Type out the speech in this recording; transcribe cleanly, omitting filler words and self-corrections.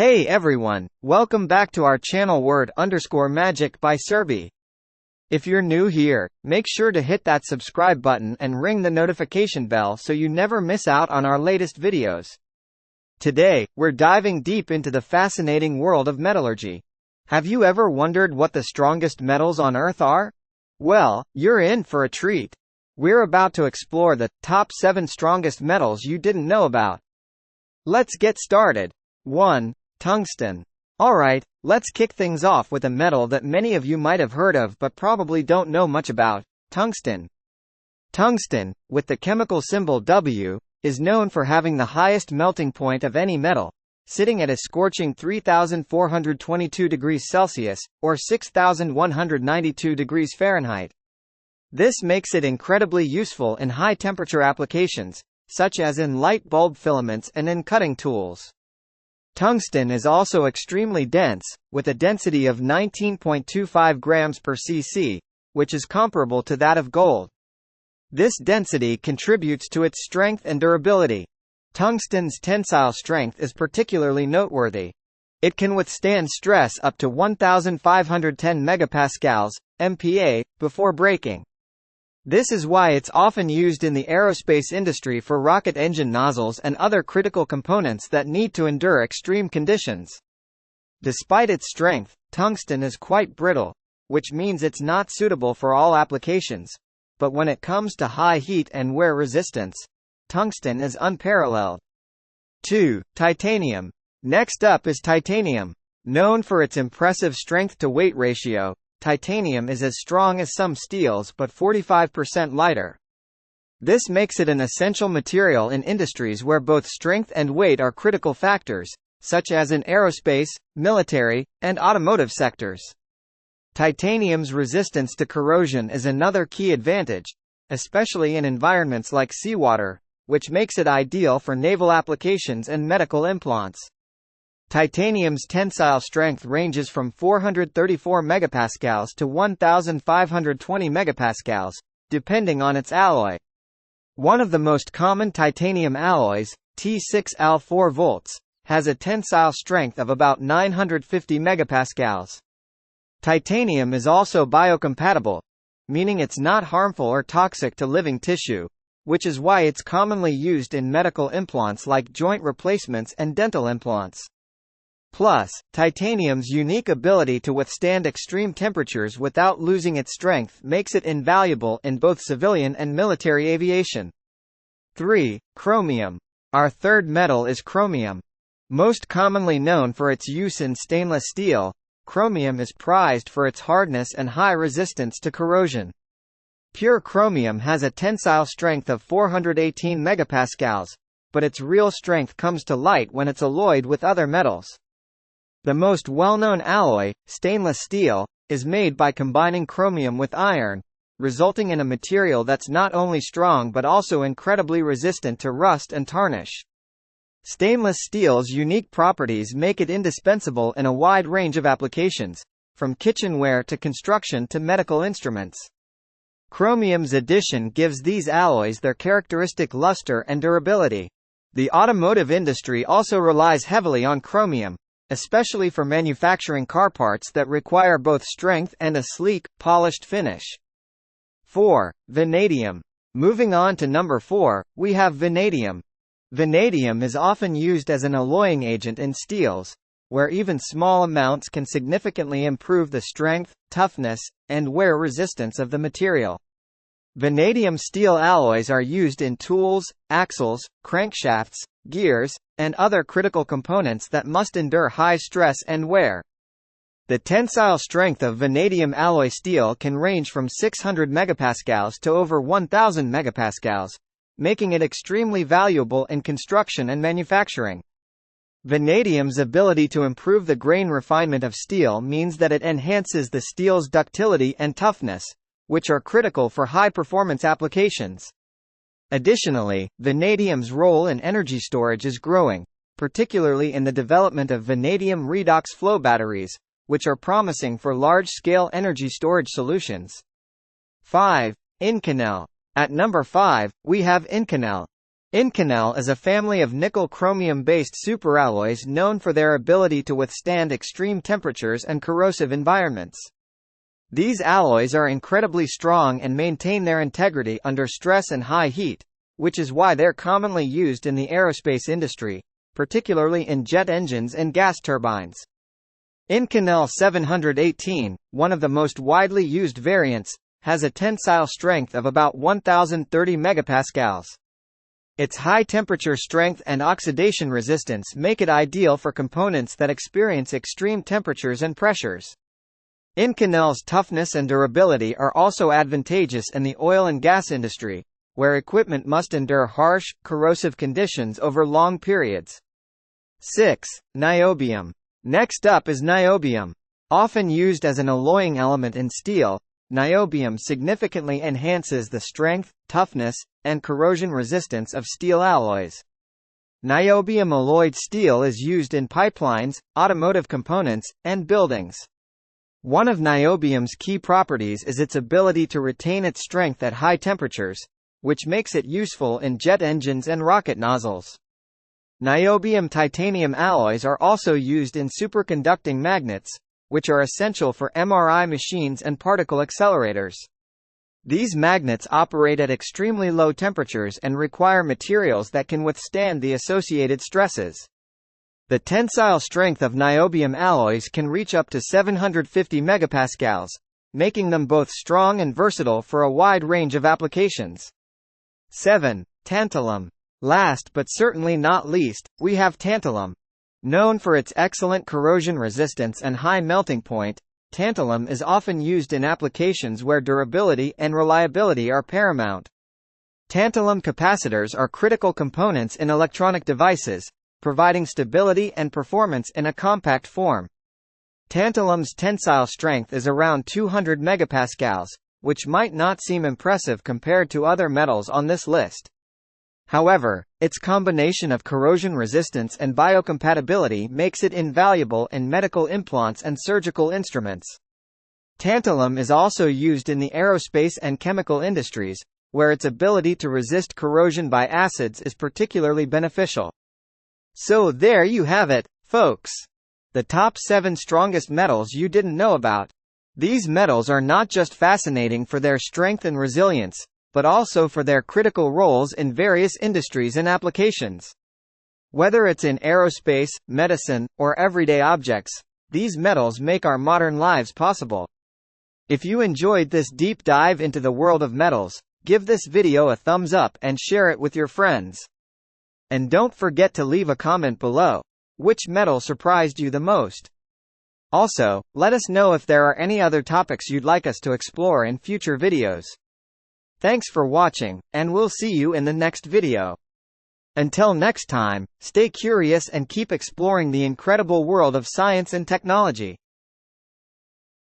Hey everyone, welcome back to our channel Word_Magic by Serby. If you're new here, make sure to hit that subscribe button and ring the notification bell so you never miss out on our latest videos. Today, we're diving deep into the fascinating world of metallurgy. Have you ever wondered what the strongest metals on Earth are? Well, you're in for a treat. We're about to explore the top 7 strongest metals you didn't know about. Let's get started. 1. Tungsten. Alright, let's kick things off with a metal that many of you might have heard of but probably don't know much about: tungsten. Tungsten, with the chemical symbol W, is known for having the highest melting point of any metal, sitting at a scorching 3,422 degrees Celsius, or 6,192 degrees Fahrenheit. This makes it incredibly useful in high-temperature applications, such as in light bulb filaments and in cutting tools. Tungsten is also extremely dense, with a density of 19.25 grams per cc, which is comparable to that of gold. This density contributes to its strength and durability. Tungsten's tensile strength is particularly noteworthy. It can withstand stress up to 1,510 megapascals (MPa) before breaking. This is why it's often used in the aerospace industry for rocket engine nozzles and other critical components that need to endure extreme conditions. Despite its strength, tungsten is quite brittle, which means it's not suitable for all applications. But when it comes to high heat and wear resistance, tungsten is unparalleled. 2. Titanium. Next up is titanium. Known for its impressive strength-to-weight ratio, titanium is as strong as some steels but 45% lighter. This makes it an essential material in industries where both strength and weight are critical factors, such as in aerospace, military, and automotive sectors. Titanium's resistance to corrosion is another key advantage, especially in environments like seawater, which makes it ideal for naval applications and medical implants. Titanium's tensile strength ranges from 434 megapascals to 1,520 megapascals, depending on its alloy. One of the most common titanium alloys, T6Al 4 volts, has a tensile strength of about 950 megapascals. Titanium is also biocompatible, meaning it's not harmful or toxic to living tissue, which is why it's commonly used in medical implants like joint replacements and dental implants. Plus, titanium's unique ability to withstand extreme temperatures without losing its strength makes it invaluable in both civilian and military aviation. 3. Chromium. Our third metal is chromium. Most commonly known for its use in stainless steel, chromium is prized for its hardness and high resistance to corrosion. Pure chromium has a tensile strength of 418 megapascals, but its real strength comes to light when it's alloyed with other metals. The most well-known alloy, stainless steel, is made by combining chromium with iron, resulting in a material that's not only strong but also incredibly resistant to rust and tarnish. Stainless steel's unique properties make it indispensable in a wide range of applications, from kitchenware to construction to medical instruments. Chromium's addition gives these alloys their characteristic luster and durability. The automotive industry also relies heavily on chromium, especially for manufacturing car parts that require both strength and a sleek, polished finish. 4. Vanadium. Moving on to number 4, we have vanadium. Vanadium is often used as an alloying agent in steels, where even small amounts can significantly improve the strength, toughness, and wear resistance of the material. Vanadium steel alloys are used in tools, axles, crankshafts, gears, and other critical components that must endure high stress and wear. The tensile strength of vanadium alloy steel can range from 600 megapascals to over 1,000 megapascals, making it extremely valuable in construction and manufacturing. Vanadium's ability to improve the grain refinement of steel means that it enhances the steel's ductility and toughness, which are critical for high-performance applications. Additionally, vanadium's role in energy storage is growing, particularly in the development of vanadium redox flow batteries, which are promising for large-scale energy storage solutions. 5. Inconel. At number 5, we have Inconel. Inconel is a family of nickel-chromium-based superalloys known for their ability to withstand extreme temperatures and corrosive environments. These alloys are incredibly strong and maintain their integrity under stress and high heat, which is why they're commonly used in the aerospace industry, particularly in jet engines and gas turbines. Inconel 718, one of the most widely used variants, has a tensile strength of about 1030 megapascals. Its high temperature strength and oxidation resistance make it ideal for components that experience extreme temperatures and pressures. Inconel's toughness and durability are also advantageous in the oil and gas industry, where equipment must endure harsh, corrosive conditions over long periods. 6. Niobium. Next up is niobium. Often used as an alloying element in steel, niobium significantly enhances the strength, toughness, and corrosion resistance of steel alloys. Niobium alloyed steel is used in pipelines, automotive components, and buildings. One of niobium's key properties is its ability to retain its strength at high temperatures, which makes it useful in jet engines and rocket nozzles. Niobium-titanium alloys are also used in superconducting magnets, which are essential for MRI machines and particle accelerators. These magnets operate at extremely low temperatures and require materials that can withstand the associated stresses. The tensile strength of niobium alloys can reach up to 750 megapascals, making them both strong and versatile for a wide range of applications. 7. Tantalum. Last but certainly not least, we have tantalum. Known for its excellent corrosion resistance and high melting point, tantalum is often used in applications where durability and reliability are paramount. Tantalum capacitors are critical components in electronic devices, providing stability and performance in a compact form. Tantalum's tensile strength is around 200 megapascals, which might not seem impressive compared to other metals on this list. However, its combination of corrosion resistance and biocompatibility makes it invaluable in medical implants and surgical instruments. Tantalum is also used in the aerospace and chemical industries, where its ability to resist corrosion by acids is particularly beneficial. So there you have it, folks. The top 7 strongest metals you didn't know about. These metals are not just fascinating for their strength and resilience, but also for their critical roles in various industries and applications. Whether it's in aerospace, medicine, or everyday objects, these metals make our modern lives possible. If you enjoyed this deep dive into the world of metals, give this video a thumbs up and share it with your friends. And don't forget to leave a comment below. Which metal surprised you the most? Also, let us know if there are any other topics you'd like us to explore in future videos. Thanks for watching, and we'll see you in the next video. Until next time, stay curious and keep exploring the incredible world of science and technology.